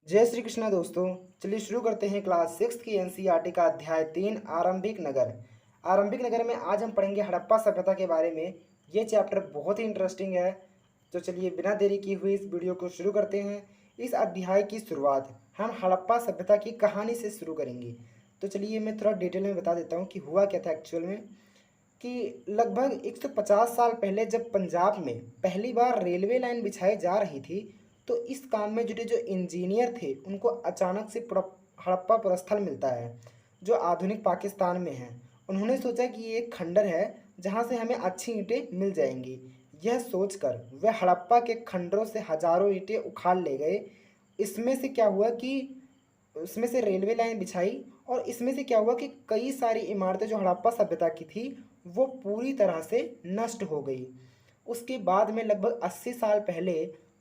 जय श्री कृष्णा दोस्तों। चलिए शुरू करते हैं क्लास 6 की एनसीईआरटी का अध्याय 3 आरंभिक नगर। आरंभिक नगर में आज हम पढ़ेंगे हड़प्पा सभ्यता के बारे में। ये चैप्टर बहुत ही इंटरेस्टिंग है। तो चलिए बिना देरी की हुई इस वीडियो को शुरू करते हैं। इस अध्याय की शुरुआत हम हड़प्पा सभ्यता की कहानी से शुरू करेंगे। तो चलिए मैं थोड़ा डिटेल में बता देता हूँ कि हुआ क्या था एक्चुअल में। कि लगभग 150 साल पहले जब पंजाब में पहली बार रेलवे लाइन बिछाई जा रही थी, तो इस काम में जुटे जो इंजीनियर थे उनको अचानक से हड़प्पा पुरस्थल मिलता है जो आधुनिक पाकिस्तान में है। उन्होंने सोचा कि ये एक खंडर है जहाँ से हमें अच्छी ईंटें मिल जाएंगी। यह सोचकर वे हड़प्पा के खंडरों से हजारों ईंटें उखाड़ ले गए। इसमें से क्या हुआ कि उसमें से रेलवे लाइन बिछाई, और इसमें से क्या हुआ कि कई सारी इमारतें जो हड़प्पा सभ्यता की थी वो पूरी तरह से नष्ट हो गई। उसके बाद में लगभग 80 साल पहले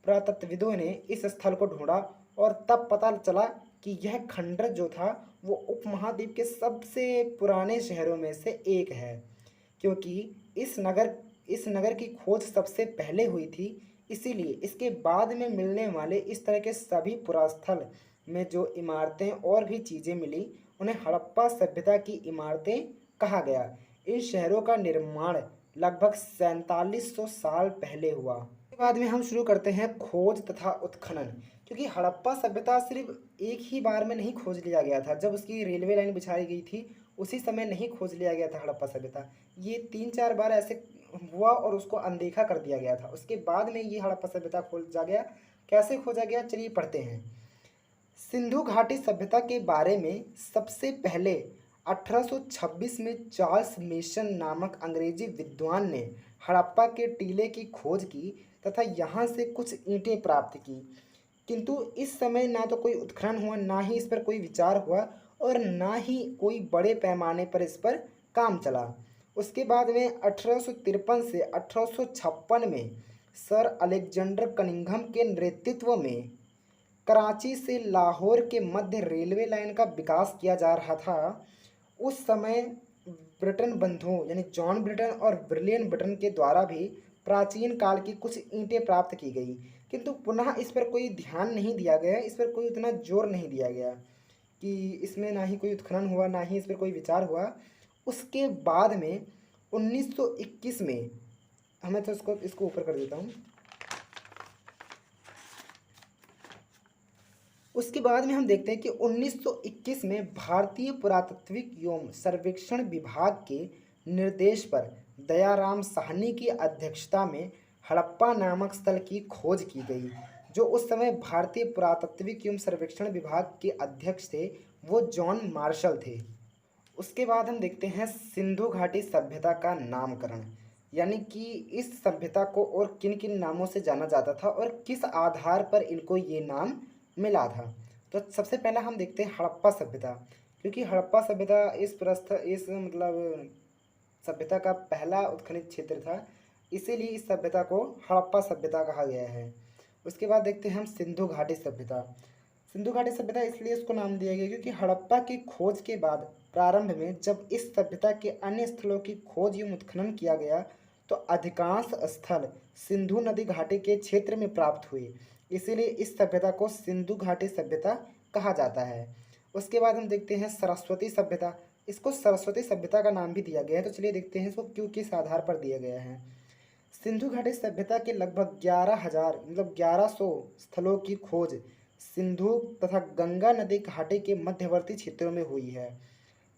पुरातत्वविदों ने इस स्थल को ढूंढा और तब पता चला कि यह खंडर जो था वो उपमहाद्वीप के सबसे पुराने शहरों में से एक है, क्योंकि इस नगर की खोज सबसे पहले हुई थी। इसीलिए इसके बाद में मिलने वाले इस तरह के सभी पुरास्थल में जो इमारतें और भी चीज़ें मिली उन्हें हड़प्पा सभ्यता की इमारतें कहा गया। इन शहरों का निर्माण लगभग 4700 साल पहले हुआ। इसके बाद में हम शुरू करते हैं खोज तथा उत्खनन, क्योंकि हड़प्पा सभ्यता सिर्फ एक ही बार में नहीं खोज लिया गया था। जब उसकी रेलवे लाइन बिछाई गई थी उसी समय नहीं खोज लिया गया था हड़प्पा सभ्यता। ये 3-4 बार ऐसे हुआ और उसको अनदेखा कर दिया गया था। उसके बाद में ये हड़प्पा सभ्यता खोजा गया। कैसे खोजा गया चलिए पढ़ते हैं। सिंधु घाटी सभ्यता के बारे में सबसे पहले 1826 में चार्ल्स मेसन नामक अंग्रेजी विद्वान ने हड़प्पा के टीले की खोज की तथा यहाँ से कुछ ईंटें प्राप्त की। किंतु इस समय ना तो कोई उत्खनन हुआ, ना ही इस पर कोई विचार हुआ, और ना ही कोई बड़े पैमाने पर इस पर काम चला। उसके बाद में 1853 से 1856 में सर अलेक्जेंडर कनिंघम के नेतृत्व में कराची से लाहौर के मध्य रेलवे लाइन का विकास किया जा रहा था। उस समय ब्रिटेन बंधुओं यानी जॉन ब्रिटेन और विलियम ब्रिटेन के द्वारा भी प्राचीन काल की कुछ ईंटें प्राप्त की गई, किंतु पुनः इस पर कोई ध्यान नहीं दिया गया। इस पर कोई उतना जोर नहीं दिया गया कि इसमें ना ही कोई उत्खनन हुआ, ना ही इस पर कोई विचार हुआ। उसके बाद में 1921 में, हमें तो इसको ऊपर कर देता हूँ। उसके बाद में हम देखते हैं कि 1921 में भारतीय पुरातात्विक एवं सर्वेक्षण विभाग के निर्देश पर दयाराम साहनी की अध्यक्षता में हड़प्पा नामक स्थल की खोज की गई। जो उस समय भारतीय पुरातात्विक एवं सर्वेक्षण विभाग के अध्यक्ष थे वो जॉन मार्शल थे। उसके बाद हम देखते हैं सिंधु घाटी सभ्यता का नामकरण, यानी कि इस सभ्यता को और किन किन नामों से जाना जाता था और किस आधार पर इनको ये नाम मिला था। तो सबसे पहला हम देखते हैं हड़प्पा सभ्यता, क्योंकि हड़प्पा सभ्यता इस सभ्यता का पहला उत्खनित क्षेत्र था, इसीलिए इस सभ्यता को हड़प्पा सभ्यता कहा गया है। उसके बाद देखते हैं हम सिंधु घाटी सभ्यता। सिंधु घाटी सभ्यता इसलिए इसको नाम दिया गया क्योंकि हड़प्पा की खोज के बाद प्रारंभ में जब इस सभ्यता के अन्य स्थलों की खोज एवं उत्खनन किया गया तो अधिकांश स्थल सिंधु नदी घाटी के क्षेत्र में प्राप्त हुए। इसीलिए इस सभ्यता को सिंधु घाटी सभ्यता कहा जाता है। उसके बाद हम देखते हैं सरस्वती सभ्यता। इसको सरस्वती सभ्यता का नाम भी दिया गया है। तो चलिए देखते हैं इसको क्यों किस आधार पर दिया गया है। सिंधु घाटी सभ्यता के लगभग 1100 स्थलों की खोज सिंधु तथा गंगा नदी घाटी के मध्यवर्ती क्षेत्रों में हुई है।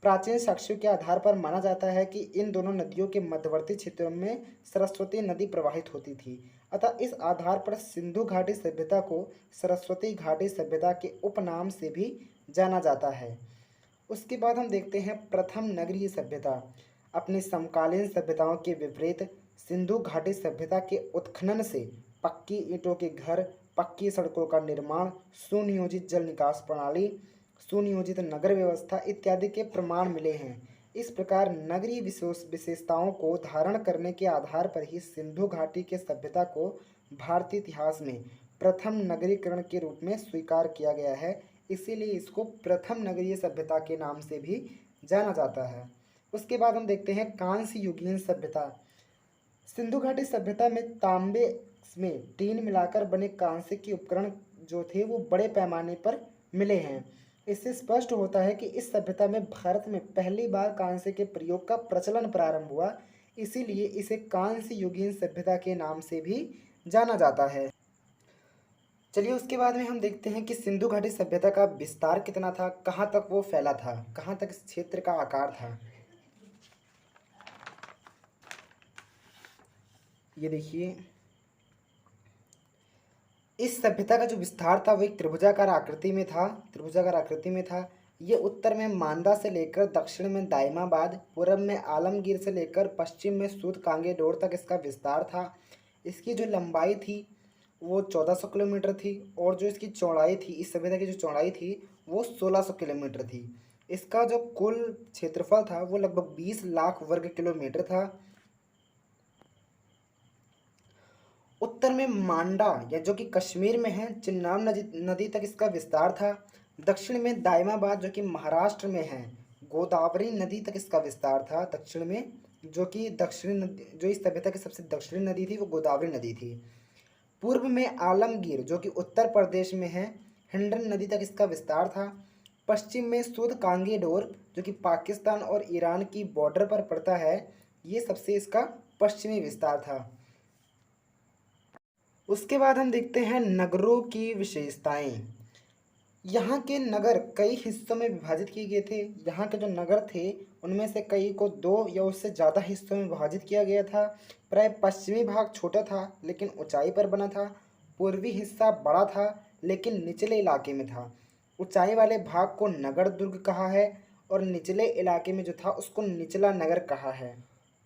प्राचीन साक्ष्यों के आधार पर माना जाता है कि इन दोनों नदियों के मध्यवर्ती क्षेत्रों में सरस्वती नदी प्रवाहित होती थी। अतः इस आधार पर सिंधु घाटी सभ्यता को सरस्वती घाटी सभ्यता के उपनाम से भी जाना जाता है। उसके बाद हम देखते हैं प्रथम नगरीय सभ्यता। अपनी समकालीन सभ्यताओं के विपरीत सिंधु घाटी सभ्यता के उत्खनन से पक्की ईंटों के घर, पक्की सड़कों का निर्माण, सुनियोजित जल निकास प्रणाली, सुनियोजित नगर व्यवस्था इत्यादि के प्रमाण मिले हैं। इस प्रकार नगरीय विशेषताओं को धारण करने के आधार पर ही सिंधु घाटी के सभ्यता को भारतीय इतिहास में प्रथम नगरीकरण के रूप में स्वीकार किया गया है। इसीलिए इसको प्रथम नगरीय सभ्यता के नाम से भी जाना जाता है। उसके बाद हम देखते हैं कांस्य युगीन सभ्यता। सिंधु घाटी सभ्यता में तांबे में टीन मिलाकर बने कांस्य के उपकरण जो थे वो बड़े पैमाने पर मिले हैं। इससे स्पष्ट होता है कि इस सभ्यता में भारत में पहली बार कांसे के प्रयोग का प्रचलन प्रारंभ हुआ, इसीलिए इसे कांस्य युगीन सभ्यता के नाम से भी जाना जाता है। चलिए उसके बाद में हम देखते हैं कि सिंधु घाटी सभ्यता का विस्तार कितना था, कहाँ तक वो फैला था, कहाँ तक इस क्षेत्र का आकार था। ये देखिए, इस सभ्यता का जो विस्तार था वो एक त्रिभुजाकार आकृति में था, त्रिभुजाकार आकृति में था। ये उत्तर में मांदा से लेकर दक्षिण में दाइमाबाद, पूर्व में आलमगीर से लेकर पश्चिम में सूद कांगेडोर तक इसका विस्तार था। इसकी जो लंबाई थी वो 1400 किलोमीटर थी और जो इसकी चौड़ाई थी, इस सभ्यता की जो चौड़ाई थी वो 1600 किलोमीटर थी। इसका जो कुल क्षेत्रफल था वो लगभग 20 लाख वर्ग किलोमीटर था। उत्तर में मांडा या जो कि कश्मीर में है, चिन्नाब नदी तक इसका विस्तार था। दक्षिण में दाइमाबाद जो कि महाराष्ट्र में है, गोदावरी नदी तक इसका विस्तार था। दक्षिण में जो कि दक्षिणी नदी, जो इस सभ्यता की सबसे दक्षिणी नदी थी वो गोदावरी नदी थी। पूर्व में आलमगीर जो कि उत्तर प्रदेश में है, हिंडन नदी तक इसका विस्तार था। पश्चिम में सूद कांगेडोर जो कि पाकिस्तान और ईरान की बॉर्डर पर पड़ता है, ये सबसे इसका पश्चिमी विस्तार था। उसके बाद हम देखते हैं नगरों की विशेषताएं। यहाँ के नगर कई हिस्सों में विभाजित किए गए थे। यहाँ के जो नगर थे उनमें से कई को 2 या उससे ज़्यादा हिस्सों में विभाजित किया गया था। प्राय पश्चिमी भाग छोटा था लेकिन ऊंचाई पर बना था। पूर्वी हिस्सा बड़ा था लेकिन निचले इलाके में था। ऊंचाई वाले भाग को नगर दुर्ग कहा है और निचले इलाके में जो था उसको निचला नगर कहा है।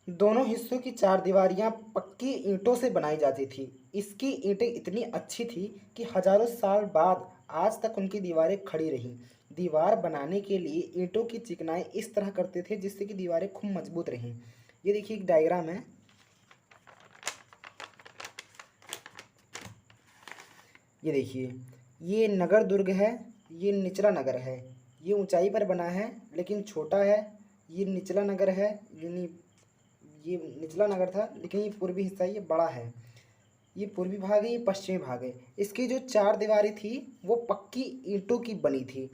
दोनों हिस्सों की चारदीवारियाँ पक्की ईंटों से बनाई जाती थी। इसकी ईंटें इतनी अच्छी थी कि हजारों साल बाद आज तक उनकी दीवारें खड़ी रहीं। दीवार बनाने के लिए ईंटों की चिकनाई इस तरह करते थे जिससे कि दीवारें खूब मजबूत रहें। ये देखिए एक डायग्राम है। ये देखिए, ये नगर दुर्ग है, ये निचला नगर है। ये ऊंचाई पर बना है लेकिन छोटा है। ये निचला नगर है, यानी ये निचला नगर था लेकिन ये पूर्वी हिस्सा ये बड़ा है। ये पूर्वी भाग है, ये पश्चिमी भाग है। इसकी जो चार दीवारें थी वो पक्की ईंटों की बनी थी।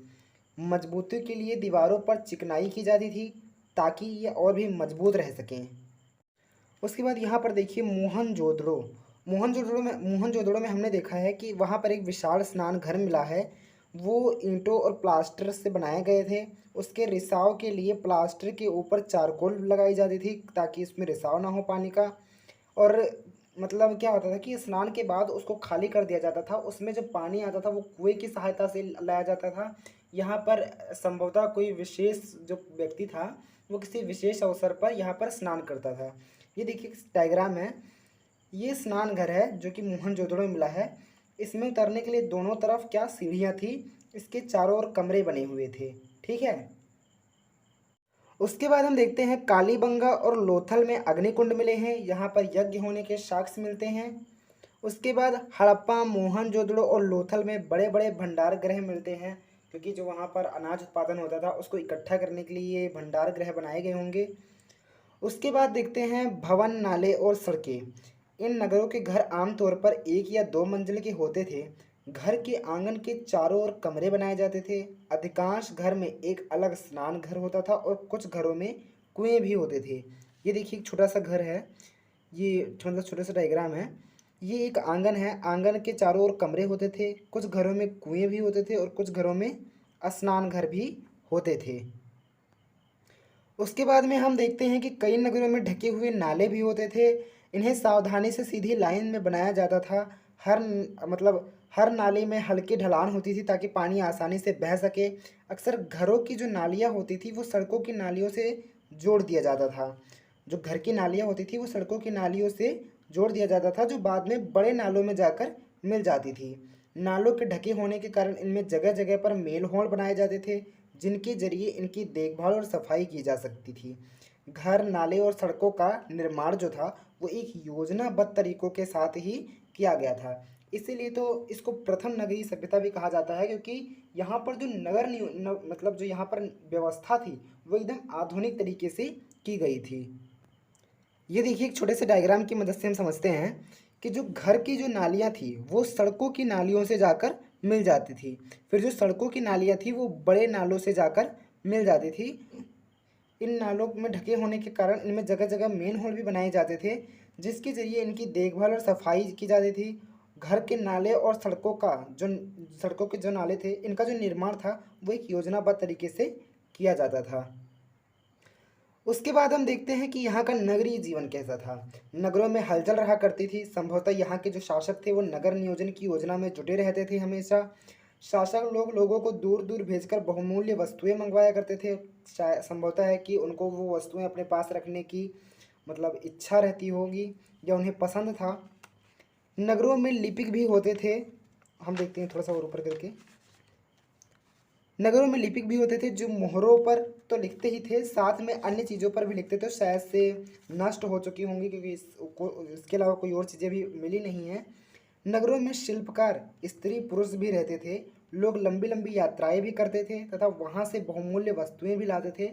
मजबूती के लिए दीवारों पर चिकनाई की जाती थी ताकि ये और भी मजबूत रह सकें। उसके बाद यहाँ पर देखिए मोहनजोदड़ो। मोहनजोदड़ो में हमने देखा है कि वहाँ पर एक विशाल स्नान घर मिला है। वो ईंटों और प्लास्टर से बनाए गए थे। उसके रिसाव के लिए प्लास्टर के ऊपर चारकोल लगाई जाती थी ताकि इसमें रिसाव ना हो पानी का। और मतलब क्या होता था कि स्नान के बाद उसको खाली कर दिया जाता था। उसमें जब पानी आता था वो कुएं की सहायता से लाया जाता था। यहाँ पर संभवतः कोई विशेष जो व्यक्ति था वो किसी विशेष अवसर पर यहाँ पर स्नान करता था। ये देखिए डायग्राम है। ये स्नान घर है जो कि मोहनजोदड़ो में मिला है। इसमें उतरने के लिए दोनों तरफ क्या सीढ़ियाँ थी। इसके चारों ओर कमरे बने हुए थे। ठीक है। उसके बाद हम देखते हैं कालीबंगा और लोथल में अग्निकुंड मिले हैं। यहाँ पर यज्ञ होने के साक्ष्य मिलते हैं। उसके बाद हड़प्पा, मोहनजोदड़ो और लोथल में बड़े बड़े भंडार गृह मिलते हैं क्योंकि जो वहाँ पर अनाज उत्पादन होता था उसको इकट्ठा करने के लिए ये भंडार गृह बनाए गए होंगे। उसके बाद देखते हैं भवन, नाले और सड़कें। इन नगरों के घर आमतौर पर 1 या 2 मंजिल के होते थे। घर के आंगन के चारों ओर कमरे बनाए जाते थे। अधिकांश घर में एक अलग स्नान घर होता था और कुछ घरों में कुएं भी होते थे। ये देखिए एक छोटा सा घर है। ये मतलब छोटा सा डायग्राम है। ये एक आंगन है। आंगन के चारों ओर कमरे होते थे। कुछ घरों में कुएं भी होते थे और कुछ घरों में स्नान घर भी होते थे। उसके बाद में हम देखते हैं कि कई नगरों में ढके हुए नाले भी होते थे। इन्हें सावधानी से सीधी लाइन में बनाया जाता था। हर नाले में हल्की ढलान होती थी ताकि पानी आसानी से बह सके। अक्सर घरों की जो नालियाँ होती थी वो सड़कों की नालियों से जोड़ दिया जाता था। जो घर की नालियाँ होती थी वो सड़कों की नालियों से जोड़ दिया जाता था जो बाद में बड़े नालों में जाकर मिल जाती थी। नालों के ढके होने के कारण इनमें जगह जगह पर मेल होल बनाए जाते थे जिनके जरिए इनकी देखभाल और सफाई की जा सकती थी। घर, नाले और सड़कों का निर्माण जो था वो एक योजनाबद्ध तरीकों के साथ ही किया गया था। इसीलिए तो इसको प्रथम नगरीय सभ्यता भी कहा जाता है क्योंकि यहाँ पर जो मतलब जो यहाँ पर व्यवस्था थी वो एकदम आधुनिक तरीके से की गई थी। ये देखिए एक छोटे से डायग्राम की मदद से हम समझते हैं कि जो घर की जो नालियाँ थी वो सड़कों की नालियों से जाकर मिल जाती थी। फिर जो सड़कों की नालियाँ थी वो बड़े नालों से जाकर मिल जाती थी। इन नालों में ढके होने के कारण इनमें जगह जगह मेन होल भी बनाए जाते थे, जिसके ज़रिए इनकी देखभाल और सफाई की जाती थी। घर के नाले और सड़कों के जो नाले थे, इनका जो निर्माण था वो एक योजनाबद्ध तरीके से किया जाता था। उसके बाद हम देखते हैं कि यहाँ का नगरीय जीवन कैसा था। नगरों में हलचल रहा करती थी। संभवतः यहाँ के जो शासक थे वो नगर नियोजन की योजना में जुटे रहते थे हमेशा। शासक लोगों को दूर दूर भेजकर बहुमूल्य वस्तुएं मंगवाया करते थे। संभवतः है कि उनको वो वस्तुएं अपने पास रखने की मतलब इच्छा रहती होगी या उन्हें पसंद था। नगरों में लिपिक भी होते थे। हम देखते हैं थोड़ा सा और ऊपर करके। नगरों में लिपिक भी होते थे जो मोहरों पर तो लिखते ही थे, साथ में अन्य चीज़ों पर भी लिखते थे। शायद से नष्ट हो चुकी होंगी क्योंकि इसके अलावा कोई और चीज़ें भी मिली नहीं हैं। नगरों में शिल्पकार स्त्री पुरुष भी रहते थे। लोग लंबी लंबी यात्राएं भी करते थे तथा वहाँ से बहुमूल्य वस्तुएं भी लाते थे।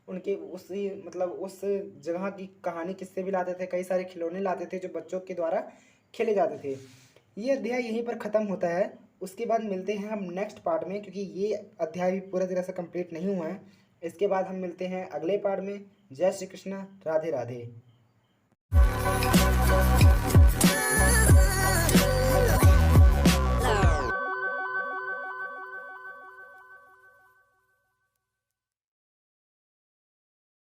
उनके उस जगह की कहानी किस्से भी लाते थे। कई सारे खिलौने लाते थे जो बच्चों के द्वारा खेले जाते थे। ये अध्याय यहीं पर ख़त्म होता है। उसके बाद मिलते हैं हम नेक्स्ट पार्ट में, क्योंकि ये अध्याय भी पूरी तरह से कंप्लीट नहीं हुआ है। इसके बाद हम मिलते हैं अगले पार्ट में। जय श्री कृष्णा, राधे राधे।